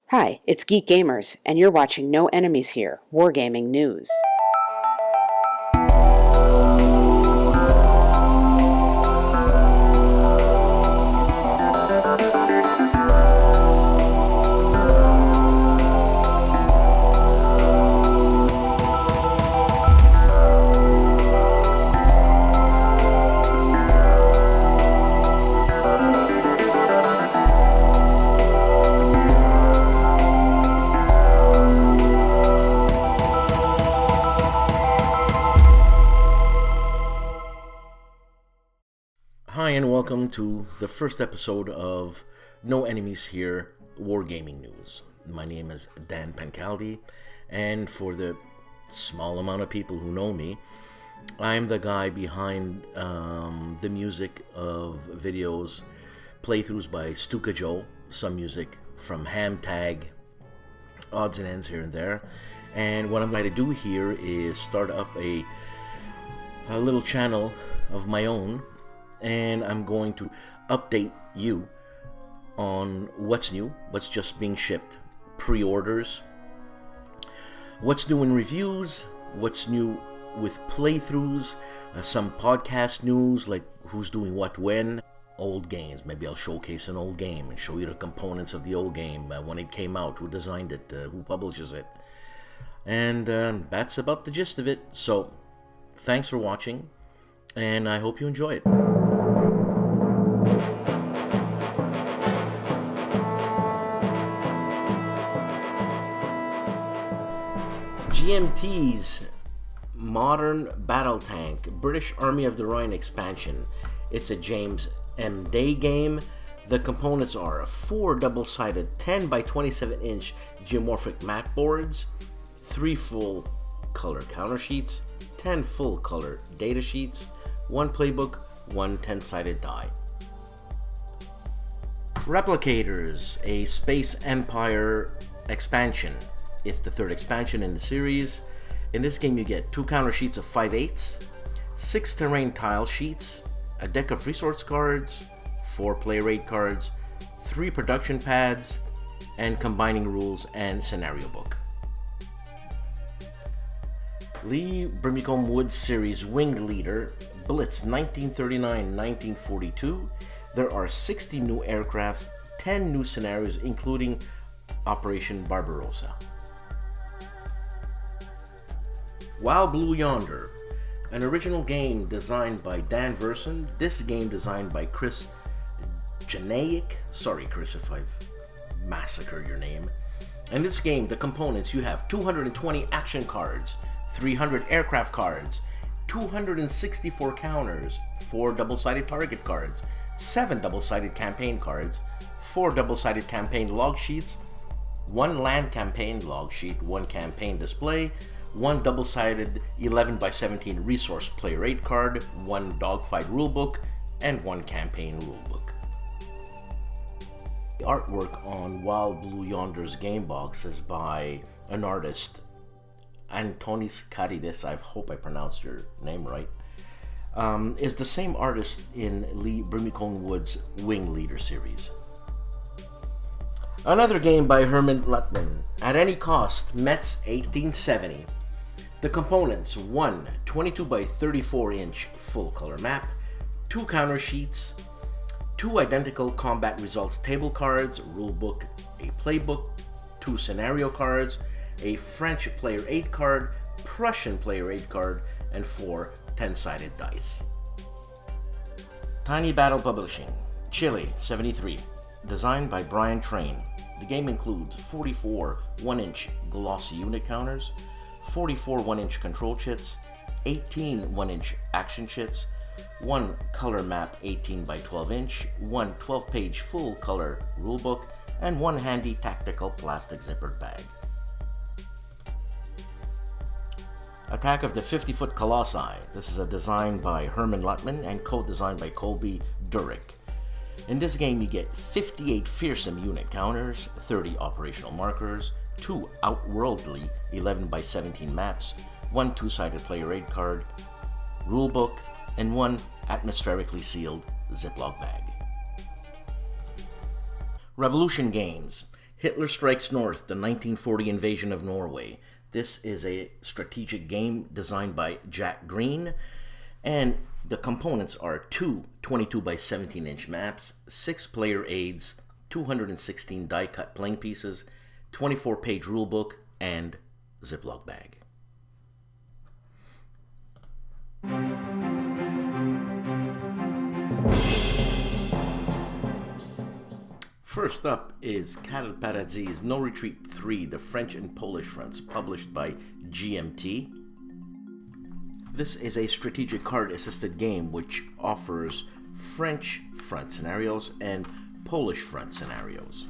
Hi, it's Geek Gamers, and you're watching No Enemies Here, Wargaming News. Hi and welcome to the first episode of No Enemies Here, Wargaming News. My name is Dan Pancaldi, and for the small amount of people who know me, I'm the guy behind the music of videos, playthroughs by Stuka Joe, some music from Ham Tag, odds and ends here and there. And what I'm going to do here is start up a little channel of my own, and I'm going to update you on what's new, what's just being shipped, pre-orders, what's new in reviews, what's new with playthroughs, some podcast news like who's doing what when, old games. Maybe I'll showcase an old game and show you the components of the old game, when it came out, who designed it, who publishes it. And that's about the gist of it. So thanks for watching, and I hope you enjoy it. GMT's Modern Battle Tank British Army of the Rhine expansion. It's a James M. Day game. The components are 4 double-sided 10 by 27 inch geomorphic mat boards, 3 full color counter sheets, 10 full color data sheets, 1 playbook, 1 10-sided die. Replicators, a Space Empire expansion. It's the 3rd expansion in the series. In this game you get 2 counter sheets of 5/8, 6 terrain tile sheets, a deck of resource cards, 4 player aid cards, 3 production pads, and combining rules and scenario book. Lee Brimacombe Woods series Winged Leader, Blitz 1939-1942. There are 60 new aircrafts, 10 new scenarios, including Operation Barbarossa. Wild Blue Yonder, an original game designed by Dan Verson. This game designed by Chris Janaik. Sorry, Chris, if I've massacred your name. In this game, the components, you have 220 action cards, 300 aircraft cards, 264 counters, 4 double-sided target cards, 7 double-sided campaign cards, 4 double-sided campaign log sheets, 1 land campaign log sheet, 1 campaign display, 1 double-sided 11 by 17 resource player aid card, 1 dogfight rulebook, and 1 campaign rulebook. The artwork on Wild Blue Yonder's game box is by an artist, Antonis Karidis, I hope I pronounced your name right, is the same artist in Lee Brimacombe Woods' Wing Leader series. Another game by Herman Lutman, At Any Cost, Metz 1870. The components, 1 22 by 34 inch full color map, 2 counter sheets, 2 identical combat results table cards, rulebook, a playbook, 2 scenario cards, a French player aid card, Prussian player aid card, and 4 10-sided dice. Tiny Battle Publishing, Chile 73, designed by Brian Train. The game includes 44 1-inch glossy unit counters, 44 1-inch control chits, 18 1-inch action chits, 1 color map 18 by 12 inch, 1 12-page full color rulebook, and 1 handy tactical plastic zippered bag. Attack of the 50-Foot Colossi. This is a design by Herman Lutman and co-designed by Colby Durick. In this game you get 58 fearsome unit counters, 30 operational markers, 2 outworldly 11 by 17 maps, 1 2-sided player aid card, rulebook, and 1 atmospherically sealed Ziploc bag. Revolution Games, Hitler Strikes North, the 1940 invasion of Norway. This is a strategic game designed by Jack Green, and the components are two 22 by 17 inch maps, 6 player aids, 216 die cut playing pieces, 24-page rulebook, and Ziploc bag. First up is Cattle Paradis No Retreat 3, the French and Polish fronts, published by GMT. This is a strategic card-assisted game which offers French front scenarios and Polish front scenarios.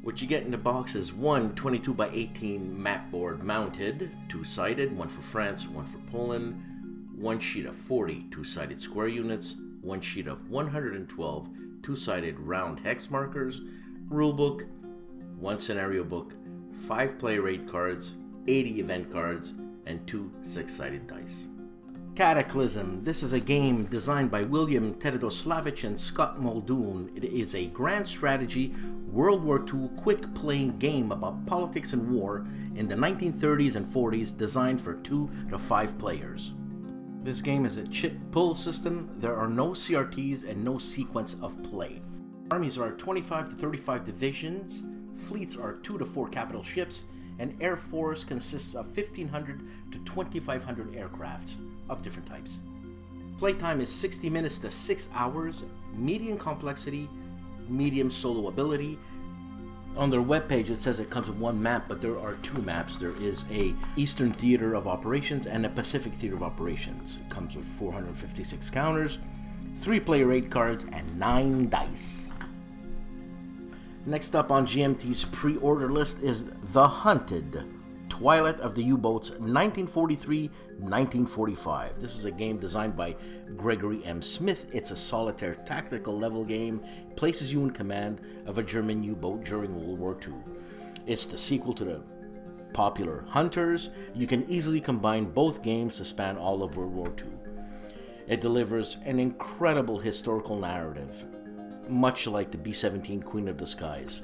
What you get in the box is one 22 by 18 map board mounted, two-sided, one for France, one for Poland, one sheet of 40 two-sided square units, one sheet of 112 two-sided round hex markers, rulebook, one scenario book, 5 player aid cards, 80 event cards, and 2 6-sided dice. Cataclysm. This is a game designed by William Teredoslavich and Scott Muldoon. It is a grand strategy World War II quick-playing game about politics and war in the 1930s and 40s, designed for 2 to 5 players. This game is a chip pull system. There are no CRTs and no sequence of play. Armies are 25 to 35 divisions, fleets are 2 to 4 capital ships, and Air Force consists of 1,500 to 2,500 aircrafts of different types. Playtime is 60 minutes to 6 hours, medium complexity, medium solo ability. On their webpage it says it comes with one map, but there are 2 maps. There is a Eastern Theater of Operations and a Pacific Theater of Operations. It comes with 456 counters, 3 player aid cards, and 9 dice. Next up on GMT's pre-order list is The Hunted, Twilight of the U-Boats 1943-1945. This is a game designed by Gregory M. Smith. It's a solitaire tactical level game. It places you in command of a German U-boat during World War II. It's the sequel to the popular Hunters. You can easily combine both games to span all of World War II. It delivers an incredible historical narrative, much like the B-17 Queen of the Skies.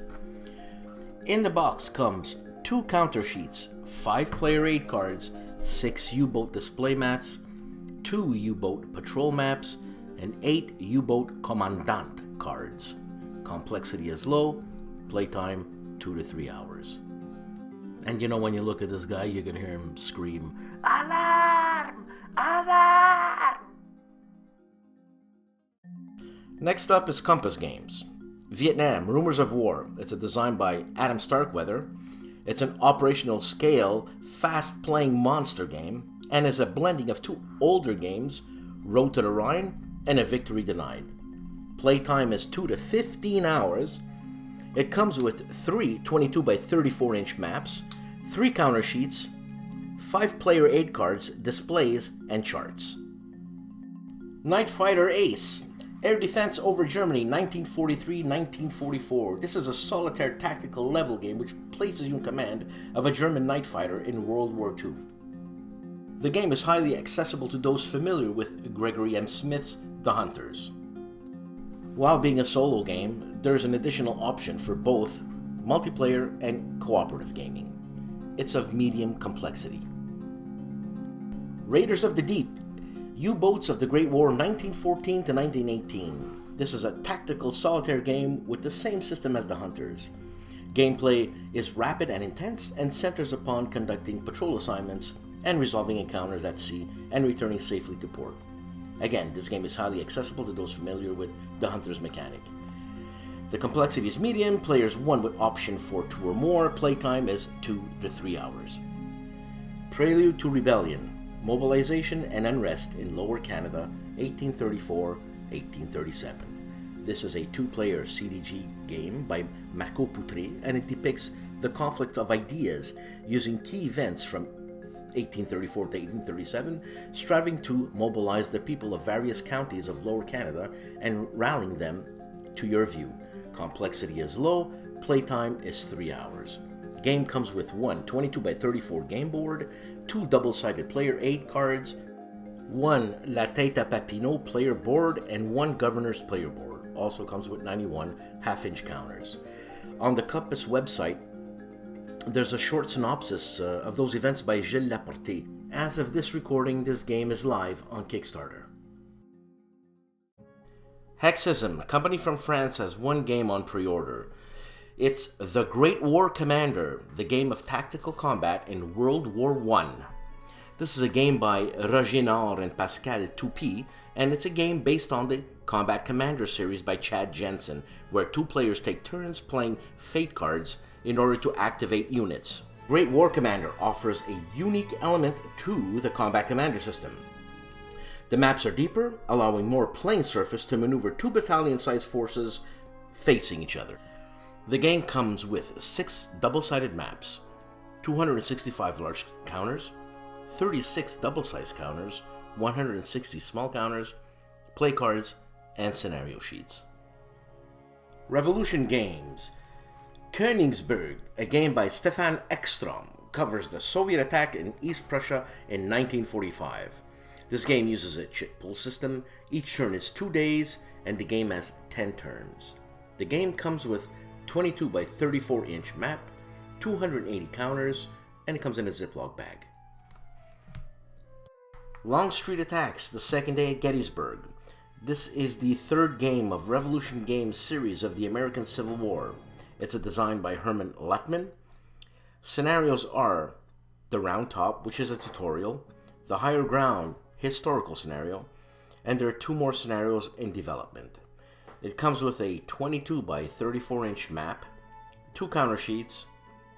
In the box comes 2 counter sheets, 5 player aid cards, 6 U-boat display mats, 2 U-boat patrol maps, and 8 U-boat commandant cards. Complexity is low, playtime 2 to 3 hours. And you know, when you look at this guy, you're gonna hear him scream, "Alarm! Alarm!" Next up is Compass Games. Vietnam, Rumours of War. It's a design by Adam StarkWeather. It's an operational scale, fast-playing monster game, and is a blending of 2 older games, Road to the Rhine and A Victory Denied. Playtime is 2 to 15 hours. It comes with 3 22 by 34 inch maps, 3 counter sheets, 5 player aid cards, displays, and charts. Night Fighter Ace. Air Defense over Germany, 1943-1944. This is a solitaire tactical level game which places you in command of a German night fighter in World War II. The game is highly accessible to those familiar with Gregory M. Smith's The Hunters. While being a solo game, there's an additional option for both multiplayer and cooperative gaming. It's of medium complexity. Raiders of the Deep. U-Boats of the Great War 1914 to 1918. This is a tactical solitaire game with the same system as The Hunters. Gameplay is rapid and intense and centers upon conducting patrol assignments and resolving encounters at sea and returning safely to port. Again, this game is highly accessible to those familiar with The Hunters mechanic. The complexity is medium, players 1 with option for 2 or more, playtime is 2 to 3 hours. Prelude to Rebellion. Mobilization and Unrest in Lower Canada, 1834-1837. This is a 2-player CDG game by Marco Poutré, and it depicts the conflict of ideas using key events from 1834 to 1837, striving to mobilize the people of various counties of Lower Canada and rallying them to your view. Complexity is low, playtime is 3 hours. Game comes with 1 22 by 34 game board, 2 double-sided player aid cards, 1 La Tête à Papineau player board, and 1 Governor's player board. Also comes with 91 half-inch counters. On the Compass website, there's a short synopsis of those events by Gilles Laporte. As of this recording, this game is live on Kickstarter. Hexism, a company from France, has one game on pre-order. It's The Great War Commander, the game of tactical combat in World War I. This is a game by Roger Nord and Pascal Toupy, and it's a game based on the Combat Commander series by Chad Jensen, where two players take turns playing fate cards in order to activate units. Great War Commander offers a unique element to the Combat Commander system. The maps are deeper, allowing more playing surface to maneuver two battalion-sized forces facing each other. The game comes with 6 double-sided maps, 265 large counters, 36 double-sized counters, 160 small counters, play cards, and scenario sheets. Revolution Games. Königsberg, a game by Stefan Ekstrom, covers the Soviet attack in East Prussia in 1945. This game uses a chit pull system. Each turn is 2 days, and the game has 10 turns. The game comes with 22 by 34 inch map, 280 counters, and it comes in a Ziploc bag. Longstreet Attacks, the second day at Gettysburg. This is the third game of Revolution Games series of the American Civil War. It's a design by Herman Luttman. Scenarios are the Round Top, which is a tutorial, the Higher Ground, historical scenario, and there are 2 more scenarios in development. It comes with a 22 by 34 inch map, 2 counter sheets,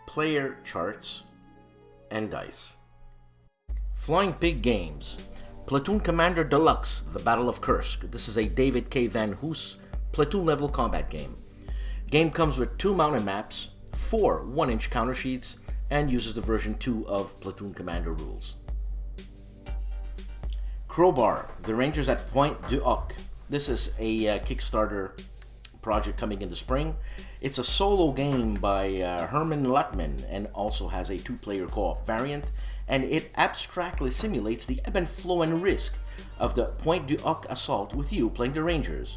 player charts, and dice. Flying Pig Games. Platoon Commander Deluxe, The Battle of Kursk. This is a David K. Van Hoos platoon level combat game. Game comes with 2 mountain maps, 4 1-inch counter sheets, and uses the version 2 of Platoon Commander rules. Crowbar, The Rangers at Pointe du Hoc. This is a Kickstarter project coming in the spring. It's a solo game by Herman Luttman and also has a 2-player co-op variant, and it abstractly simulates the ebb and flow and risk of the Pointe du Hoc assault with you playing the Rangers.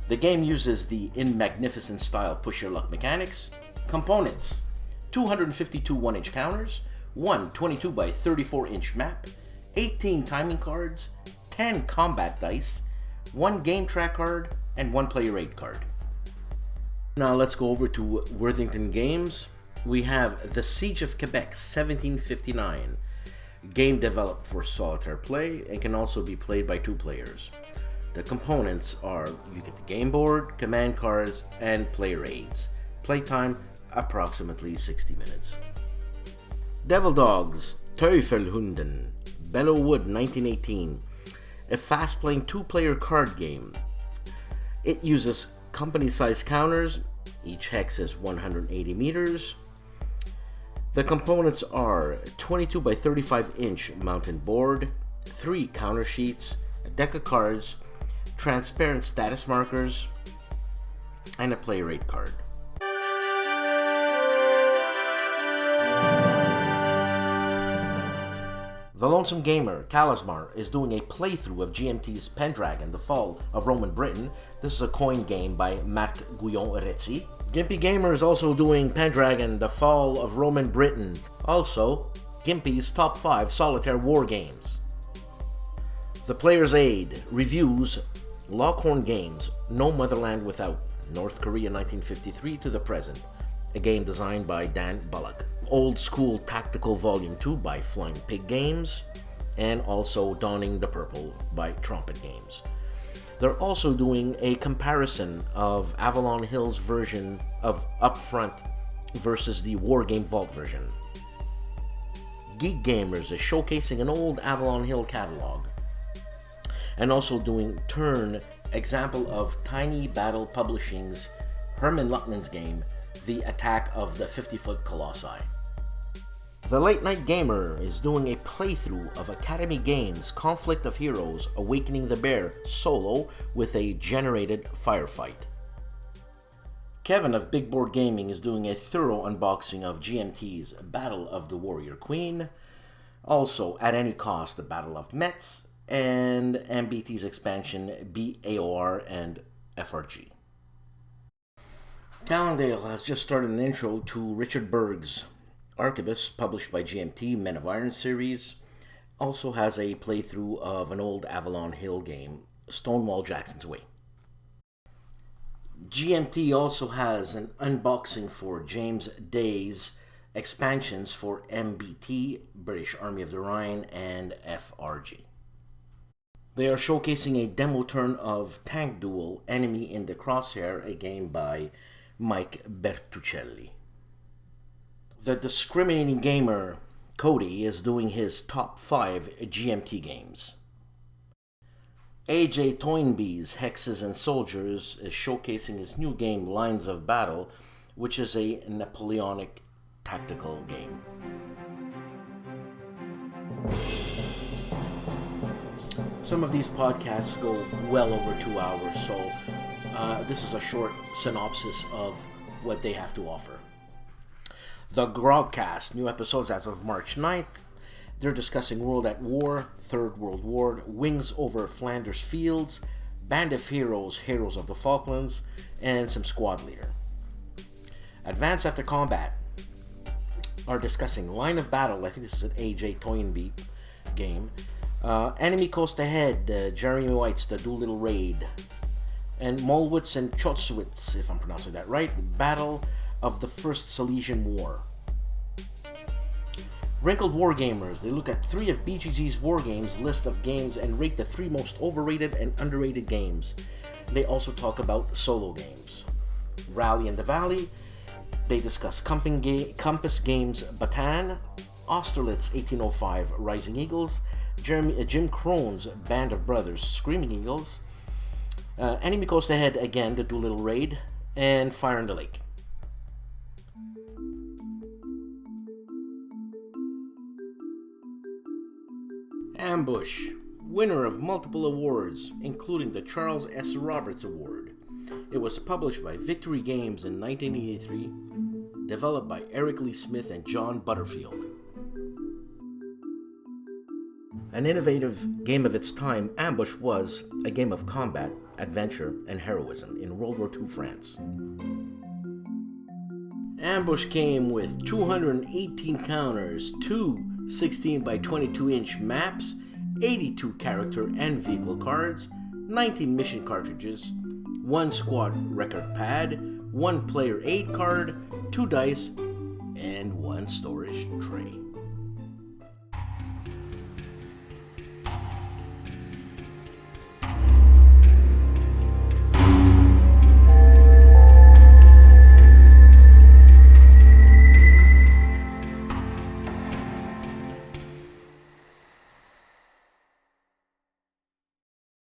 The game uses the In Magnificent style push your luck mechanics. Components: 252 1-inch counters, 1 22 by 34 inch map, 18 timing cards, 10 combat dice, 1 game track card, and 1 player aid card. Now let's go over to Worthington Games. We have The Siege of Quebec 1759. Game developed for solitaire play and can also be played by 2 players. The components are, you get the game board, command cards, and player aids. Playtime, approximately 60 minutes. Devil Dogs, Teufelhunden, Bellowwood 1918. A fast-playing 2-player card game. It uses company-sized counters. Each hex is 180 meters. The components are 22 by 35 inch mountain board, 3 counter sheets, a deck of cards, transparent status markers, and a player aid card. The Lonesome Gamer, Kalasmar, is doing a playthrough of GMT's Pendragon, The Fall of Roman Britain. This is a coin game by Marc Guyon-Rezzi. Gimpy Gamer is also doing Pendragon, The Fall of Roman Britain. Also, Gimpy's Top 5 Solitaire War Games. The Player's Aid reviews Lockhorn Games, No Motherland Without, North Korea 1953 to the present. A game designed by Dan Bullock. Old School Tactical Volume 2 by Flying Pig Games, and also Donning the Purple by Trumpet Games. They're also doing a comparison of Avalon Hill's version of Upfront versus the Wargame Vault version. Geek Gamers is showcasing an old Avalon Hill catalog, and also doing Turn, example of Tiny Battle Publishing's Herman Luttman's game, The Attack of the 50-Foot Colossi. The Late Night Gamer is doing a playthrough of Academy Games' Conflict of Heroes Awakening the Bear solo with a generated firefight. Kevin of Big Board Gaming is doing a thorough unboxing of GMT's Battle of the Warrior Queen, also At Any Cost, the Battle of Metz, and MBT's expansion BAOR and FRG. Callendale has just started an intro to Richard Berg's Arquebus, published by GMT Men of Iron series. Also has a playthrough of an old Avalon Hill game, Stonewall Jackson's Way. GMT also has an unboxing for James Day's expansions for MBT, British Army of the Rhine, and FRG. They are showcasing a demo turn of Tank Duel, Enemy in the Crosshair, a game by Mike Bertuccelli. The discriminating gamer Cody is doing his top 5 GMT games. AJ Toynbee's Hexes and Soldiers is showcasing his new game Lines of Battle, which is a Napoleonic tactical game. Some of these podcasts go well over 2 hours, so this is a short synopsis of what they have to offer. The Grogcast, new episodes as of March 9th. They're discussing World at War, Third World War, Wings over Flanders Fields, Band of Heroes, Heroes of the Falklands, and some Squad Leader. Advance After Combat are discussing Line of Battle. I think this is an AJ Toynbee game. Enemy Coast Ahead, Jeremy White's The Doolittle Raid, and Molwitz and Chotswitz, if I'm pronouncing that right, Battle of the First Silesian War. Wrinkled Wargamers, they look at 3 of BGG's Wargames list of games and rate the 3 most overrated and underrated games. They also talk about solo games. Rally in the Valley, they discuss Compass Games Bataan, Austerlitz 1805 Rising Eagles, Jim Crone's Band of Brothers Screaming Eagles, Enemy Coast Ahead again, The Doolittle Raid, and Fire in the Lake. Ambush, winner of multiple awards, including the Charles S. Roberts Award. It was published by Victory Games in 1983, developed by Eric Lee Smith and John Butterfield. An innovative game of its time, Ambush was a game of combat, adventure, and heroism in World War II France. Ambush came with 218 counters, 2 16 by 22 inch maps, 82 character and vehicle cards, 19 mission cartridges, 1 squad record pad, 1 player aid card, 2 dice, and 1 storage tray.